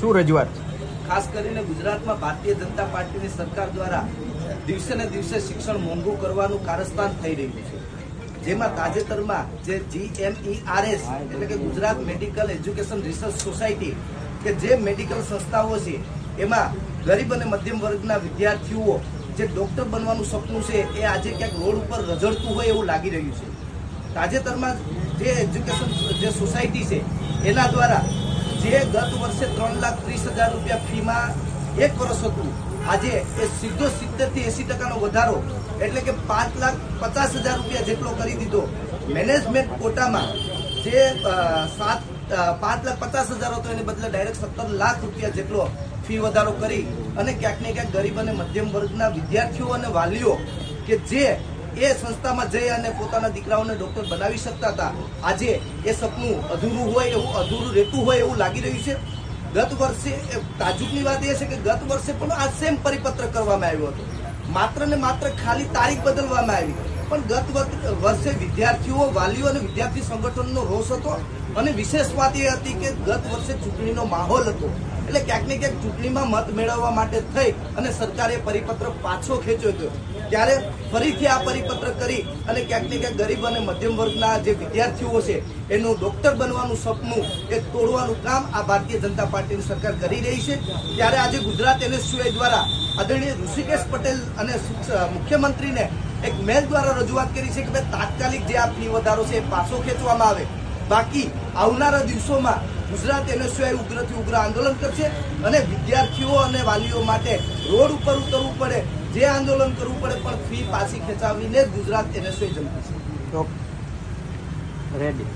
શું રજૂઆત? ખાસ કરીને ગુજરાતમાં ભારતીય જનતા પાર્ટીની સરકાર દ્વારા દિવસે ને દિવસે શિક્ષણ મોંઘું કરવાનું કારસ્તાન થઈ રહ્યું છે, જેમાં તાજેતરમાં જે GMERS એટલે કે Gujarat medical education research society કે જે મેડિકલ સંસ્થાઓ છે એમાં ગરીબ અને મધ્યમ વર્ગના વિદ્યાર્થીઓ જે ડોક્ટર બનવાનું સપનું છે એ આજે ક્યાંક રોડ ઉપર રઝળતું હોય એવું લાગી રહ્યું છે. તાજેતરમાં જે એજ્યુકેશન જે સોસાયટી છે એના દ્વારા જે ગત વર્ષે 3,30,000 રૂપિયા ફીમાં 1 વર્ષ હતું, આજે એ સીધો 70 થી 80% વધારો એટલે કે 5,50,000 રૂપિયા જેટલો કરી દીધો. મેનેજમેન્ટ કોટામાં જે 5,50,000 હતો એને બદલે ડાયરેક્ટ 17 લાખ રૂપિયા જેટલો ફી વધારો કરી અને ક્યાંક ને ક્યાંક ગરીબ અને મધ્યમ વર્ગના વિદ્યાર્થીઓ અને વાલીઓ કે જે એ સંસ્થામાં જઈ અને પોતાના દીકરાઓને ડોક્ટર બનાવી શકતા હતા, આજે એ સપનું અધૂરું હોય એવું અધૂરું રહેતું હોય એવું લાગી રહ્યું છે. ગત વર્ષે તાજુબની વાત એ છે કે ગત વર્ષે પણ આ સેમ પરિપત્ર કરવામાં આવ્યો હતો, માત્ર ને માત્ર ખાલી તારીખ બદલવામાં આવી. પણ ગત વર્ષે વિદ્યાર્થીઓ, વાલીઓ અને વિદ્યાર્થી સંગઠનનો રોષ હતો અને વિશેષ વાત એ હતી કે ગત વર્ષે ચૂંટણીનો માહોલ હતો એટલે ક્યાંક ને ક્યાંક ચૂંટણીમાં મત મેળવવા માટે થઈ અને સરકારે પરિપત્ર પાછો ખેંચ્યો હતો. ત્યારે ફરીથી આ પરિપત્ર કરી અને ક્યાંક ને ક્યાંક ગરીબ અને મધ્યમ વર્ગના જે વિદ્યાર્થીઓ છે એનું ડોક્ટર બનવાનું સપનું એ તોડવાનું કામ આ ભારતીય જનતા પાર્ટીની સરકાર કરી રહી છે. ત્યારે આજે ગુજરાત NSUI દ્વારા આદરણીય ઋષિકેશ પટેલ અને મુખ્યમંત્રીને એક મેલ દ્વારા રજૂઆત કરી છે કે ભાઈ તાત્કાલિક જે આ ફી વધારો છે એ પાછો ખેંચવામાં આવે. બાકી આવનારા દિવસોમાં ગુજરાત NSUI ઉગ્રથી ઉગ્ર આંદોલન કરશે અને વિદ્યાર્થીઓ અને વાલીઓ માટે રોડ ઉપર ઉતરવું પડે, જે આંદોલન કરવું પડે, પણ ફી પાછી ખેંચાવીને જ ગુજરાત NSUI જંપશે. રેડી.